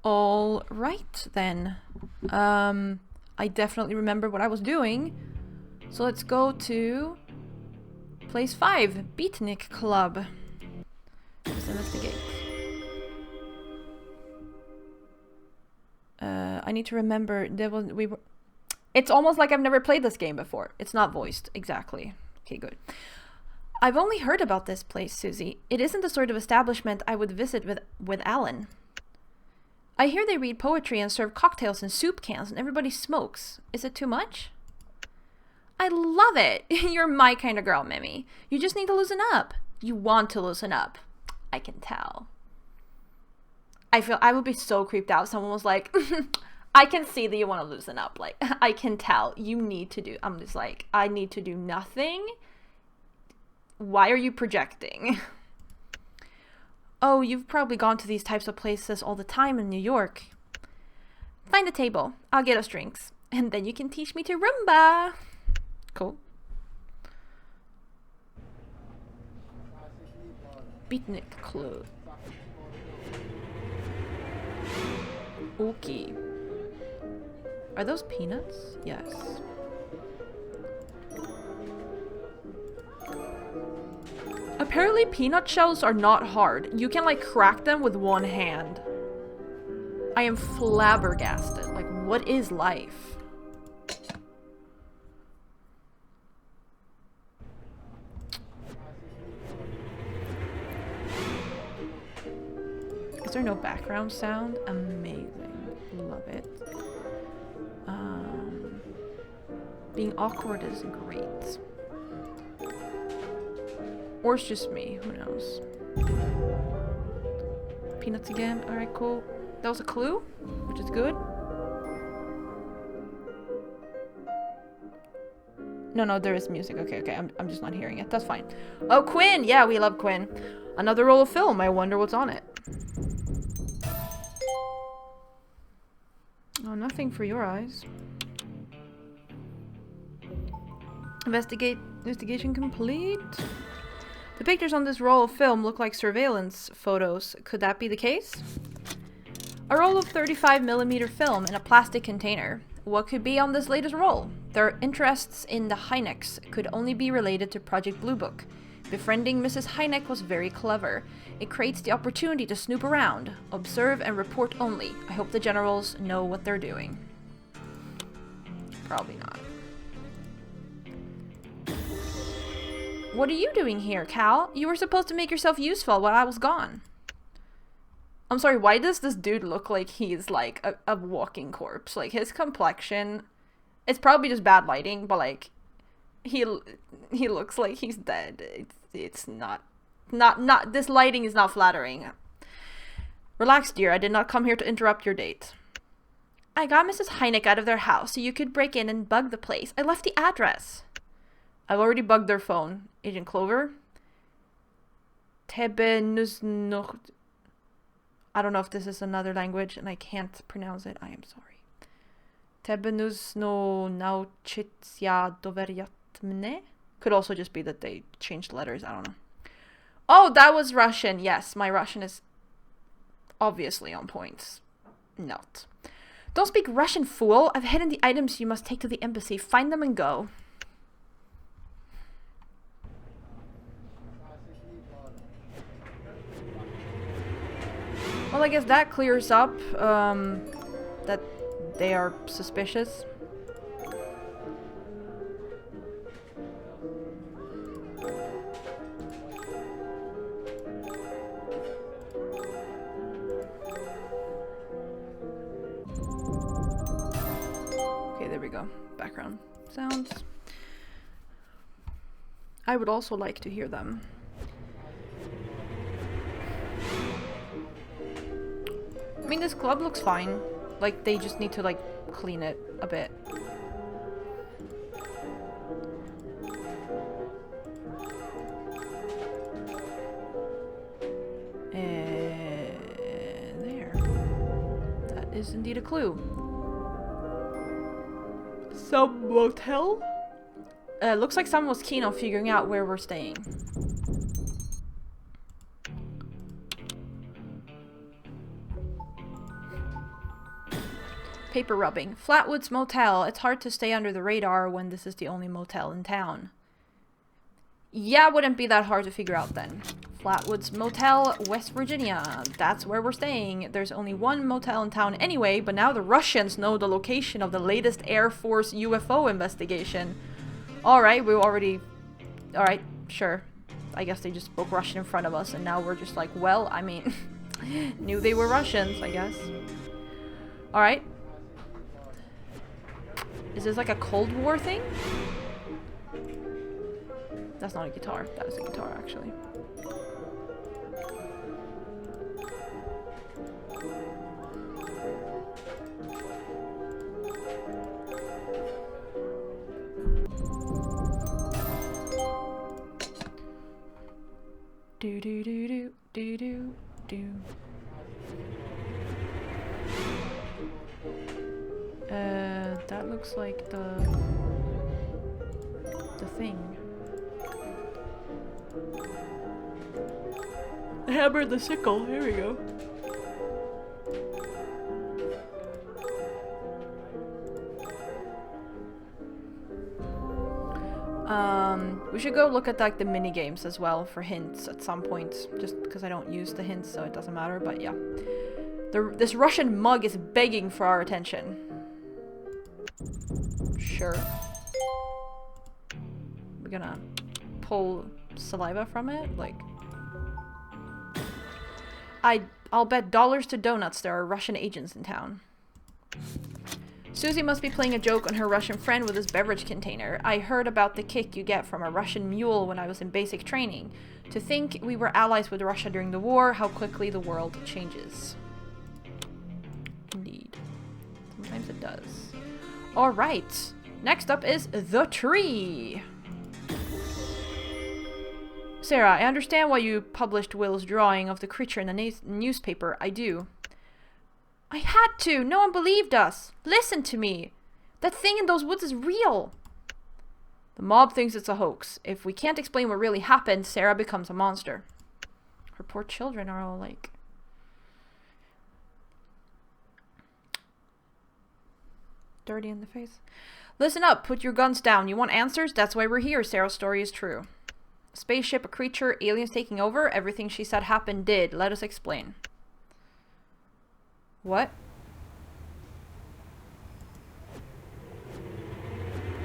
All right, then. I definitely remember what I was doing. So let's go to place 5, Beatnik Club. Let's investigate. I need to remember it's almost like I've never played this game before. It's not voiced, exactly. Okay, good. I've only heard about this place, Susie. It isn't the sort of establishment I would visit with Alan. I hear they read poetry and serve cocktails in soup cans and everybody smokes. Is it too much? I love it. You're my kind of girl, Mimi. You just need to loosen up. You want to loosen up. I can tell. I would be so creeped out if someone was like, I can see that you want to loosen up. Like, I can tell. You need to do. I'm just like, I need to do nothing. Why are you projecting? Oh, you've probably gone to these types of places all the time in New York. Find a table. I'll get us drinks. And then you can teach me to Roomba. Cool. Beatnik Club. Okay. Are those peanuts? Yes. Apparently peanut shells are not hard. You can like crack them with one hand. I am flabbergasted. Like, what is life? Is there no background sound? Amazing. Love it. Being awkward is great. Or it's just me, who knows. Peanuts again, alright, cool. That was a clue, which is good. No, there is music. Okay, I'm just not hearing it. That's fine. Oh, Quinn! Yeah, we love Quinn. Another roll of film. I wonder what's on it. Oh, nothing for your eyes. Investigation complete. The pictures on this roll of film look like surveillance photos. Could that be the case? A roll of 35mm film in a plastic container. What could be on this latest roll? Their interests in the Hyneks could only be related to Project Blue Book. Befriending Mrs. Hynek was very clever. It creates the opportunity to snoop around, observe and report only. I hope the generals know what they're doing. Probably not. What are you doing here, Cal? You were supposed to make yourself useful while I was gone. I'm sorry, why does this dude look like he's like a walking corpse? Like his complexion, it's probably just bad lighting, but like he looks like he's dead. It's not this lighting is not flattering. Relax, dear. I did not come here to interrupt your date. I got Mrs. Hynek out of their house so you could break in and bug the place. I left the address. I've already bugged their phone. Agent Clover. Tebenusnoch. I don't know if this is another language and I can't pronounce it. I am sorry. Tebenusno nauchitsya doveryatmne. Could also just be that they changed letters. I don't know. Oh, that was Russian. Yes, my Russian is obviously on point. Not. Don't speak Russian, fool. I've hidden the items you must take to the embassy. Find them and go. Well, I guess that clears up that they are suspicious. Okay, there we go. Background sounds. I would also like to hear them. I mean, this club looks fine. Like, they just need to, like, clean it a bit. There. That is indeed a clue. Some motel? Looks like someone was keen on figuring out where we're staying. Paper rubbing. Flatwoods Motel. It's hard to stay under the radar when this is the only motel in town. Yeah, it wouldn't be that hard to figure out then. Flatwoods Motel, West Virginia. That's where we're staying. There's only one motel in town anyway, but now the Russians know the location of the latest Air Force UFO investigation. Alright, we already... Alright, sure. I guess they just spoke Russian in front of us, and now we're just like, well, I mean... knew they were Russians, I guess. Alright. Is this like a Cold War thing? That's not a guitar. That is a guitar, actually. Do do do do do do do. That looks like the thing. The hammer and the sickle. Here we go. We should go look at like the mini games as well for hints at some point, just because I don't use the hints, so it doesn't matter. But yeah, this Russian mug is begging for our attention. Sure. We're gonna pull saliva from it, like. I'll bet dollars to donuts there are Russian agents in town. Susie must be playing a joke on her Russian friend with his beverage container. I heard about the kick you get from a Russian mule when I was in basic training. To think we were allies with Russia during the war, how quickly the world changes. Indeed. Sometimes it does. Alright. Next up is the tree. Sarah, I understand why you published Will's drawing of the creature in the newspaper. I do. I had to. No one believed us. Listen to me. That thing in those woods is real. The mob thinks it's a hoax. If we can't explain what really happened, Sarah becomes a monster. Her poor children are all like... dirty in the face. Listen up. Put your guns down. You want answers? That's why we're here. Sarah's story is true. A spaceship, a creature, aliens taking over. Everything she said happened did. Let us explain. What?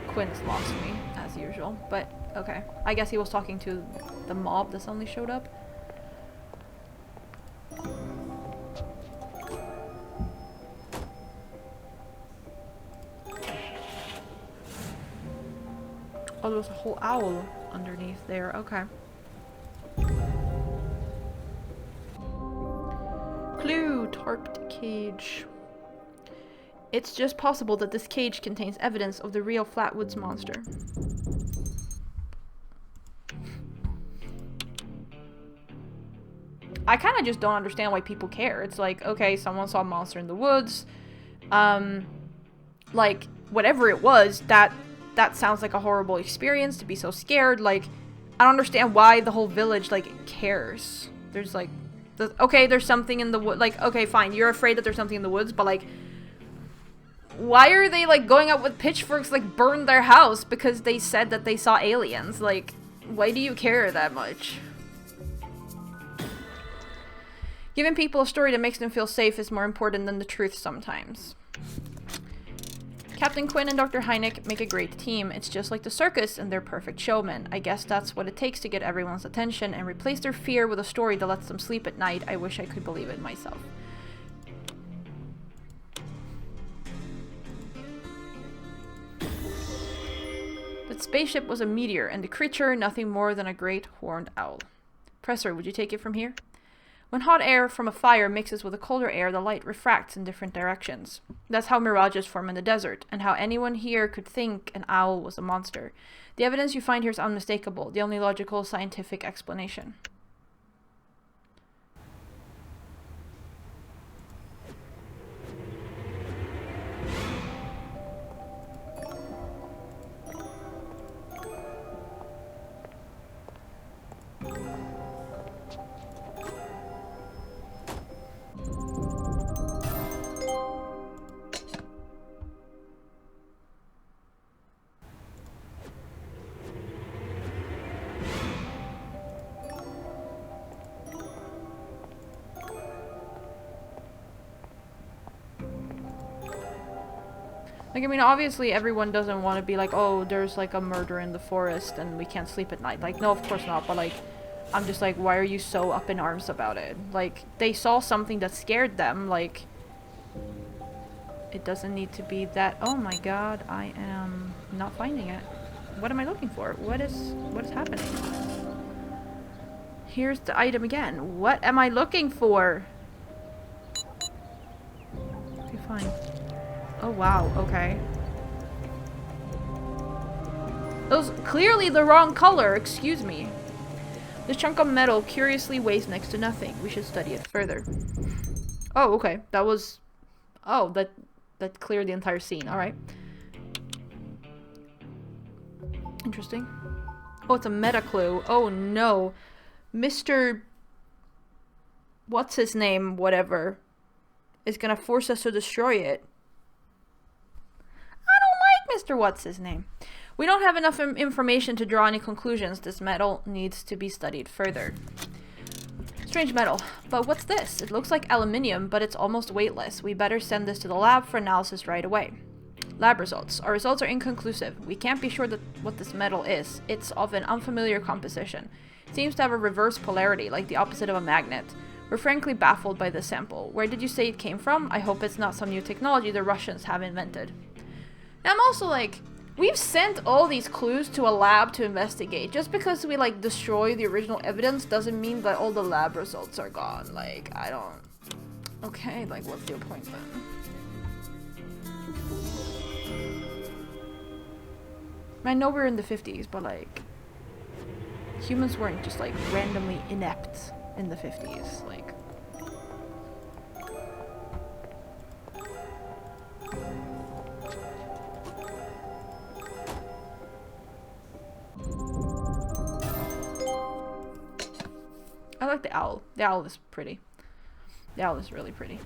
Quinn's lost me, as usual, but okay. I guess he was talking to the mob that suddenly showed up. Oh, there's a whole owl underneath there. Okay. Clue, tarped cage. It's just possible that this cage contains evidence of the real Flatwoods monster. I kind of just don't understand why people care. It's like, okay, someone saw a monster in the woods. Like, whatever it was, that sounds like a horrible experience to be so scared. Like, I don't understand why the whole village, like, cares. There's, like... okay, there's something in the wood. Like, okay, fine. You're afraid that there's something in the woods, but like, why are they like going up with pitchforks, like burn their house because they said that they saw aliens? Like, why do you care that much? Giving people a story that makes them feel safe is more important than the truth sometimes. Captain Quinn and Dr. Hynek make a great team. It's just like the circus and they're perfect showmen. I guess that's what it takes to get everyone's attention and replace their fear with a story that lets them sleep at night. I wish I could believe it myself. That spaceship was a meteor and the creature nothing more than a great horned owl. Professor, would you take it from here? When hot air from a fire mixes with a colder air, the light refracts in different directions. That's how mirages form in the desert, and how anyone here could think an owl was a monster. The evidence you find here is unmistakable, the only logical scientific explanation. Like, I mean, obviously everyone doesn't want to be like, oh, there's like a murder in the forest and we can't sleep at night. Like, no, of course not. But like, I'm just like, why are you so up in arms about it? Like, they saw something that scared them. Like, it doesn't need to be that. Oh my god, I am not finding it. What am I looking for? What is happening? Here's the item again. What am I looking for? Okay, fine. Oh wow, okay. That was clearly the wrong color, excuse me. This chunk of metal curiously weighs next to nothing. We should study it further. Oh, okay. That was... Oh, that cleared the entire scene. Alright. Interesting. Oh, it's a meta clue. Oh no. Mr... What's his name? Whatever. Is gonna force us to destroy it. I don't like Mr. What's his name. We don't have enough information to draw any conclusions. This metal needs to be studied further. Strange metal. But what's this? It looks like aluminium, but it's almost weightless. We better send this to the lab for analysis right away. Lab results. Our results are inconclusive. We can't be sure that what this metal is. It's of an unfamiliar composition. It seems to have a reverse polarity, like the opposite of a magnet. We're frankly baffled by this sample. Where did you say it came from? I hope it's not some new technology the Russians have invented. And I'm also like, we've sent all these clues to a lab to investigate. Just because we like destroy the original evidence doesn't mean that all the lab results are gone. Like, I don't... Okay, like what's the point then? I know we're in the 50s, but like... Humans weren't just like randomly inept in the 50s. Like... I like the owl. The owl is pretty. The owl is really pretty.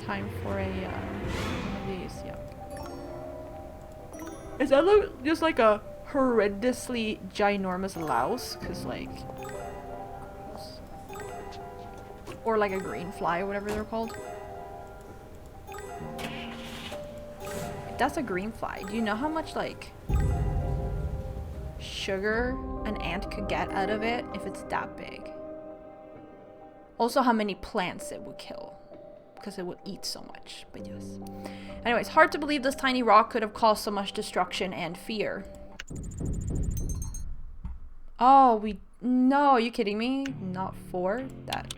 Time for a one of these, yeah. Is that look just like a horrendously ginormous louse? Cause like, or like a green fly, whatever they're called. That's a green fly. Do you know how much like sugar an ant could get out of it if it's that big? Also, how many plants it would kill. Because it would eat so much, but yes. Anyways, hard to believe this tiny rock could have caused so much destruction and fear. Oh, no, are you kidding me? Not 4? That's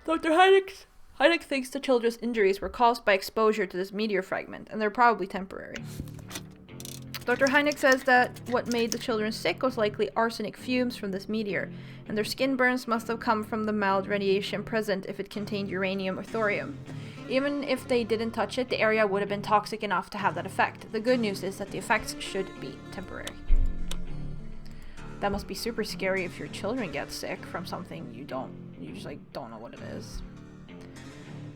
Dr. Heineck thinks the children's injuries were caused by exposure to this meteor fragment, and they're probably temporary. Dr. Heineck says that what made the children sick was likely arsenic fumes from this meteor, and their skin burns must have come from the mild radiation present if it contained uranium or thorium. Even if they didn't touch it, the area would have been toxic enough to have that effect. The good news is that the effects should be temporary. That must be super scary if your children get sick from something you just like don't know what it is.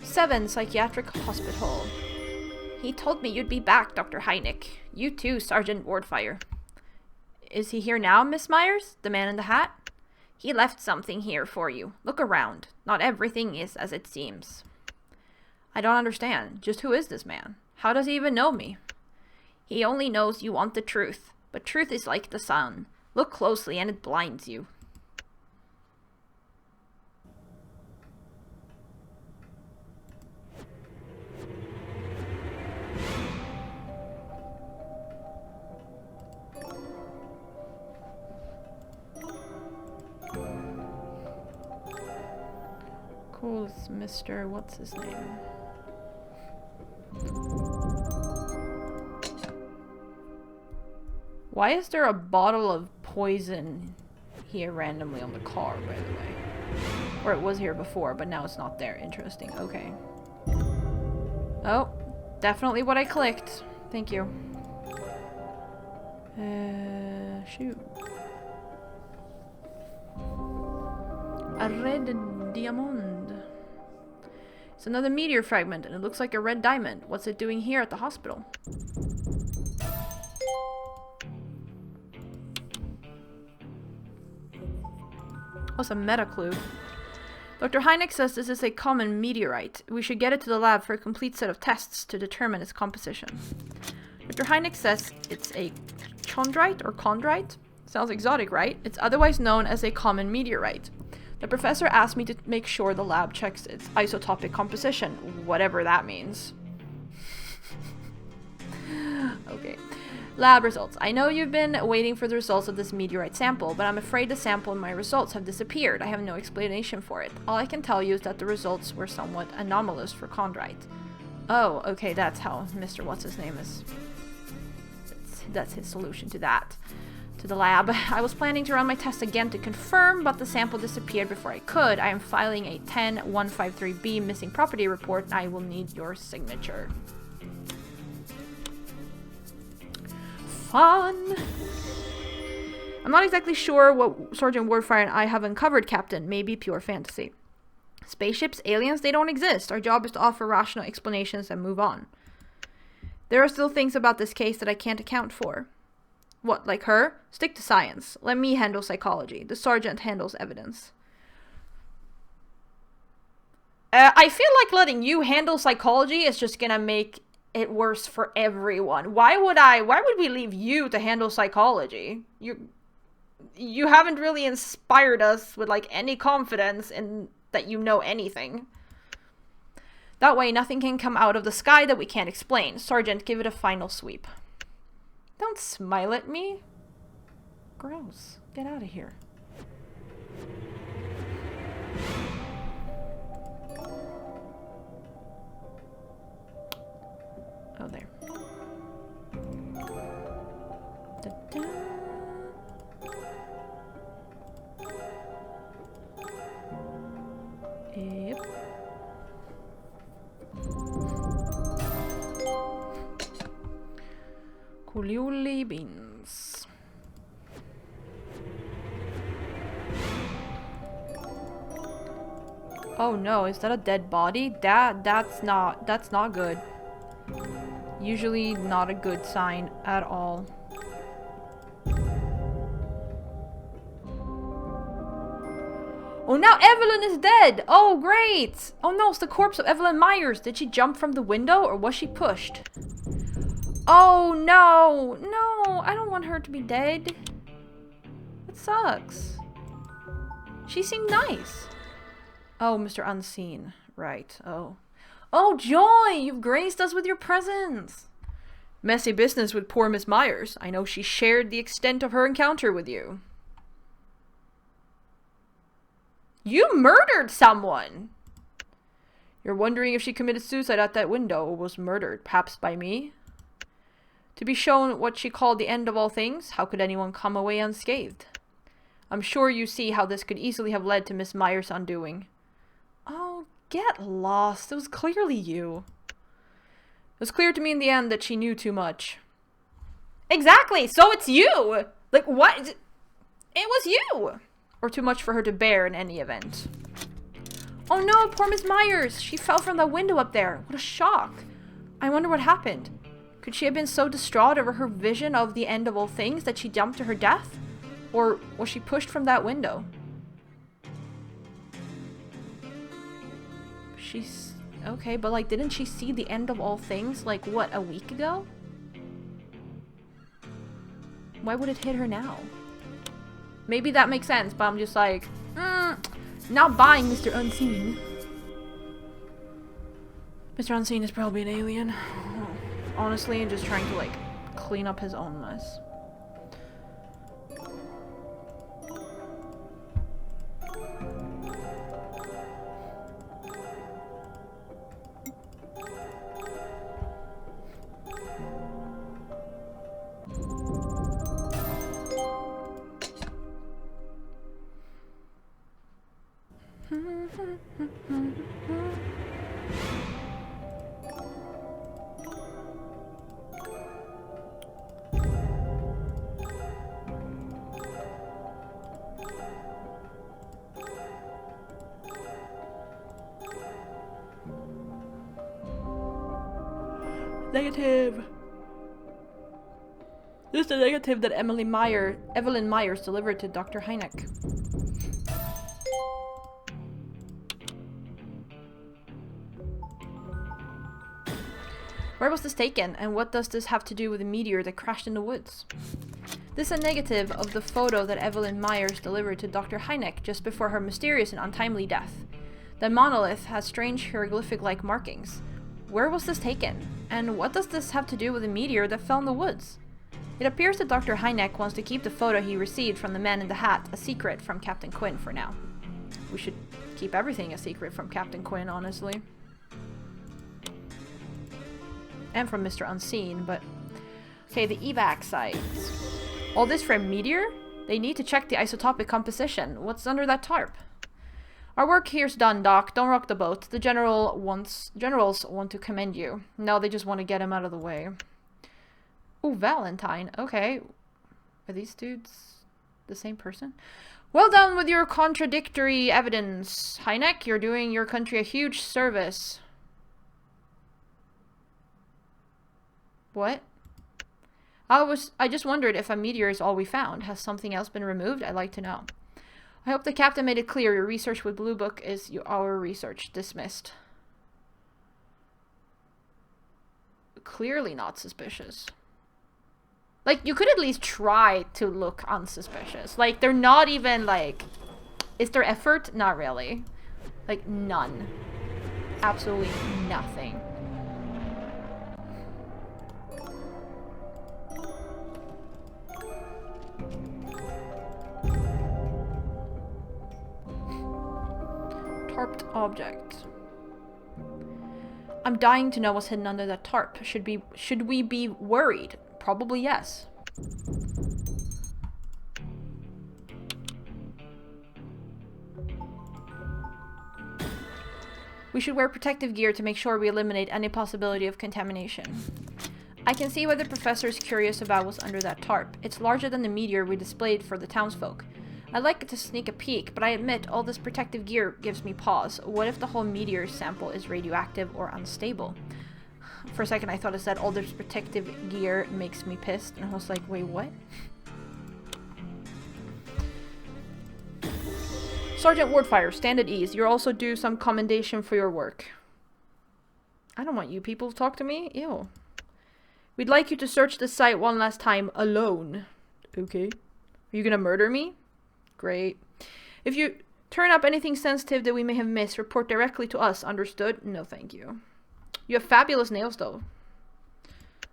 7. Psychiatric Hospital. He told me you'd be back, Dr. Heineck. You too, Sergeant Wardfire. Is he here now, Miss Myers? The man in the hat? He left something here for you. Look around. Not everything is as it seems. I don't understand. Just who is this man? How does he even know me? He only knows you want the truth. But truth is like the sun. Look closely and it blinds you. Cool, it's Mr. What's his name? Why is there a bottle of poison here randomly on the car, by the way? Or it was here before, but now it's not there. Interesting. Okay. Oh, definitely what I clicked. Thank you. Shoot. A red diamond. It's another meteor fragment, and it looks like a red diamond. What's it doing here at the hospital? What's a meta clue? Dr. Hynek says this is a common meteorite. We should get it to the lab for a complete set of tests to determine its composition. Dr. Hynek says it's a chondrite or chondrite. Sounds exotic, right? It's otherwise known as a common meteorite. The professor asked me to make sure the lab checks its isotopic composition, whatever that means. Okay. Lab results. I know you've been waiting for the results of this meteorite sample, but I'm afraid the sample and my results have disappeared. I have no explanation for it. All I can tell you is that the results were somewhat anomalous for chondrite. Oh, okay, that's how Mr. What's-his-name is. That's his solution to that. To the lab. I was planning to run my test again to confirm, but the sample disappeared before I could. I am filing a 10153B missing property report, and I will need your signature. Fun! I'm not exactly sure what Sergeant Wardfire and I have uncovered, Captain. Maybe pure fantasy. Spaceships, aliens, they don't exist. Our job is to offer rational explanations and move on. There are still things about this case that I can't account for. What, like her? Stick to science. Let me handle psychology. The sergeant handles evidence. I feel like letting you handle psychology is just gonna make it worse for everyone. Why would we leave you to handle psychology? You haven't really inspired us with like any confidence in that you know anything. That way nothing can come out of the sky that we can't explain. Sergeant, give it a final sweep. Don't smile at me. Gross. Get out of here. Oh, there. Da-da. Yep. Coulioli beans. Oh no, is that a dead body? That's not good. Usually not a good sign at all. Oh, now Evelyn is dead! Oh, great! Oh no, it's the corpse of Evelyn Myers. Did she jump from the window or was she pushed? Oh no! No! I don't want her to be dead. That sucks. She seemed nice. Oh, Mr. Unseen. Right. Oh. Oh, Joy! You've graced us with your presence! Messy business with poor Miss Myers. I know she shared the extent of her encounter with you. You murdered someone! You're wondering if she committed suicide at that window or was murdered, perhaps by me? To be shown what she called the end of all things, how could anyone come away unscathed? I'm sure you see how this could easily have led to Miss Myers' undoing. Oh, get lost. It was clearly you. It was clear to me in the end that she knew too much. Exactly! So it's you! Like, what? It was you! Or too much for her to bear in any event. Oh no, poor Miss Myers! She fell from that window up there. What a shock. I wonder what happened. Could she have been so distraught over her vision of the end of all things that she jumped to her death? Or was she pushed from that window? She's... okay, but like, didn't she see the end of all things, like, what, a week ago? Why would it hit her now? Maybe that makes sense, but I'm just like, not buying Mr. Unseen. Mr. Unseen is probably an alien. Honestly, and just trying to, like, clean up his own mess. Negative. This is the negative that Evelyn Myers delivered to Dr. Hynek. Where was this taken, and what does this have to do with the meteor that crashed in the woods? This is a negative of the photo that Evelyn Myers delivered to Dr. Hynek just before her mysterious and untimely death. The monolith has strange hieroglyphic-like markings. Where was this taken, and what does this have to do with the meteor that fell in the woods? It appears that Dr. Hynek wants to keep the photo he received from the man in the hat a secret from Captain Quinn for now. We should keep everything a secret from Captain Quinn, honestly. And from Mr. Unseen, but... Okay, the evac sites. All this for a meteor? They need to check the isotopic composition. What's under that tarp? Our work here's done, Doc. Don't rock the boat. The generals want to commend you. No, they just want to get him out of the way. Ooh, Valentine. Okay. Are these dudes the same person? Well done with your contradictory evidence. Hynek, you're doing your country a huge service. What? I just wondered if a meteor is all we found. Has something else been removed? I'd like to know. I hope the captain made it clear your research with Blue Book is our research. Dismissed. Clearly not suspicious. Like, you could at least try to look unsuspicious. Like, they're not even, like... Is there effort? Not really. Like, none. Absolutely nothing. Tarped object. I'm dying to know what's hidden under that tarp. Should we be worried? Probably yes. We should wear protective gear to make sure we eliminate any possibility of contamination. I can see why the professor is curious about what's under that tarp. It's larger than the meteor we displayed for the townsfolk. I'd like to sneak a peek, but I admit all this protective gear gives me pause. What if the whole meteor sample is radioactive or unstable? For a second I thought it said all this protective gear makes me pissed, and I was like, wait, what? Sergeant Wardfire, stand at ease. You're also due some commendation for your work. I don't want you people to talk to me. Ew. We'd like you to search the site one last time alone. Okay. Are you gonna murder me? Great. If you turn up anything sensitive that we may have missed, report directly to us. Understood? No, thank you. You have fabulous nails, though.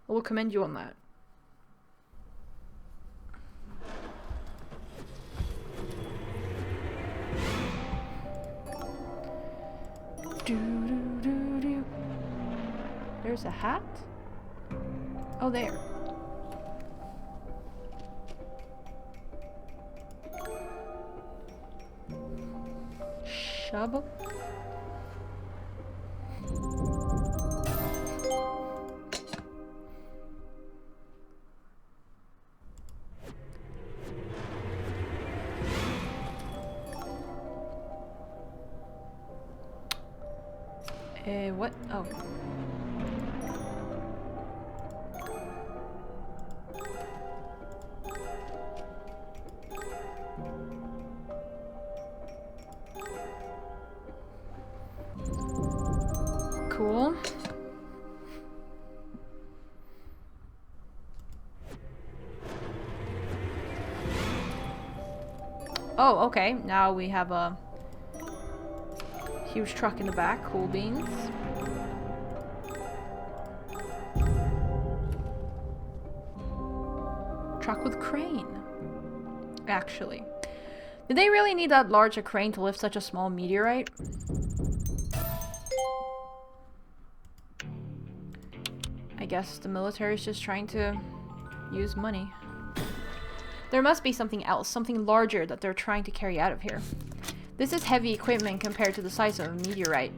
I will commend you on that. There's a hat? Oh, there. Shovel? What? Oh. Cool. Oh, okay. Now we have a huge truck in the back. Cool beans. Truck with crane. Actually. Did they really need that large a crane to lift such a small meteorite? I guess the military is just trying to use money. There must be something else, something larger that they're trying to carry out of here. This is heavy equipment compared to the size of a meteorite.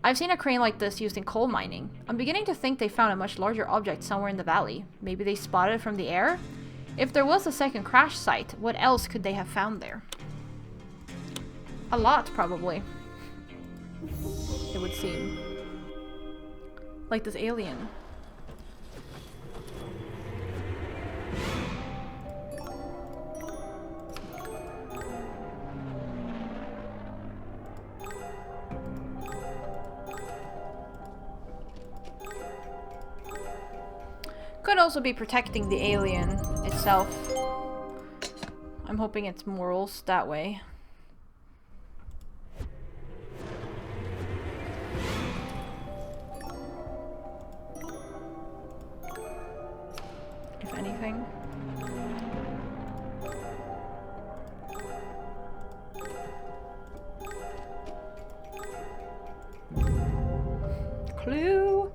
I've seen a crane like this used in coal mining. I'm beginning to think they found a much larger object somewhere in the valley. Maybe they spotted it from the air? If there was a second crash site, what else could they have found there? A lot, probably. It would seem. Like this alien. could also be protecting the alien itself. I'm hoping it's morals that way. If anything. Clue.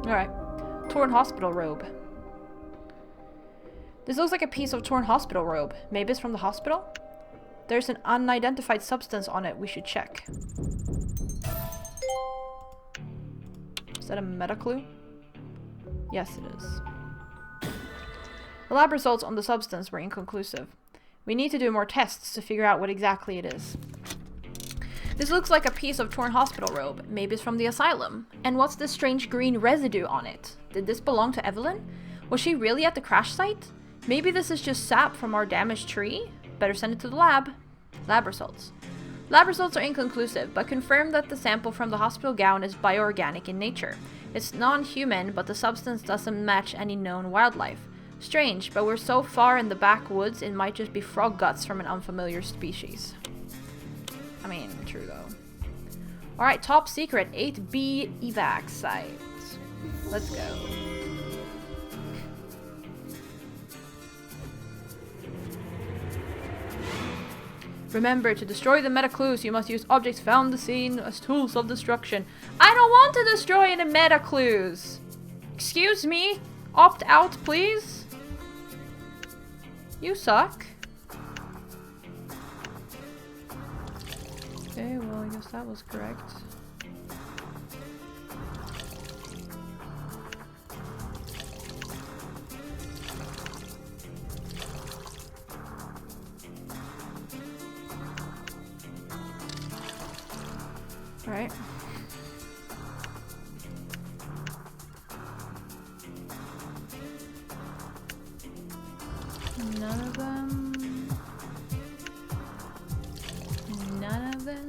Alright. Torn hospital robe. This looks like a piece of torn hospital robe. Maybe it's from the hospital? There's an unidentified substance on it. We should check. Is that a meta clue? Yes, it is. The lab results on the substance were inconclusive. We need to do more tests to figure out what exactly it is. This looks like a piece of torn hospital robe. Maybe it's from the asylum. And what's this strange green residue on it? Did this belong to Evelyn? Was she really at the crash site? Maybe this is just sap from our damaged tree? Better send it to the lab. Lab results. Lab results are inconclusive, but confirm that the sample from the hospital gown is bioorganic in nature. It's non-human, but the substance doesn't match any known wildlife. Strange, but we're so far in the backwoods, it might just be frog guts from an unfamiliar species. I mean, true though. Alright, top secret 8B evac site. Let's go. Remember, to destroy the meta clues, you must use objects found on the scene as tools of destruction. I don't want to destroy any meta clues! Excuse me? Opt out, please? You suck. Okay, well, I guess that was correct. Alright. None of them. None of them.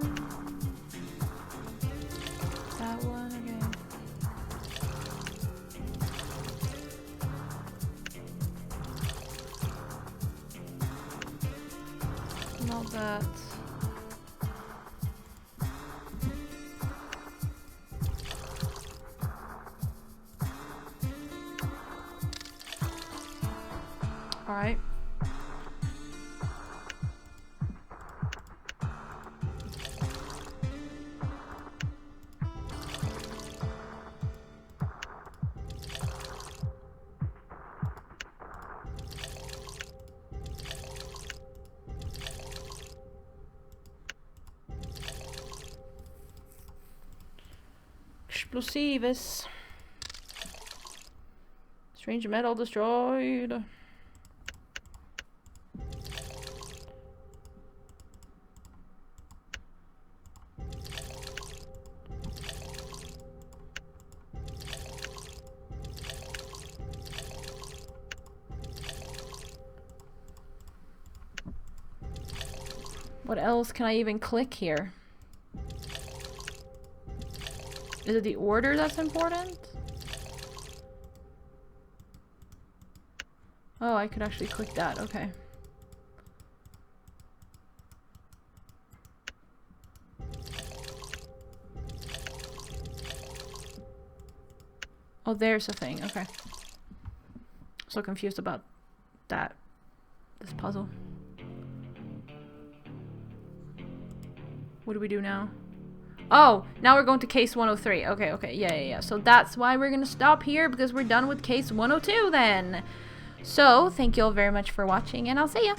That one, okay. Not that. Alright. Explosives. Strange metal destroyed. What else can I even click here? Is it the order that's important? Oh, I could actually click that. Okay. Oh, there's a thing. Okay. So confused about that. This puzzle. What do we do now? Oh, now we're going to case 103. Okay. Yeah. So that's why we're going to stop here, because we're done with case 102 then. So, thank you all very much for watching, and I'll see ya.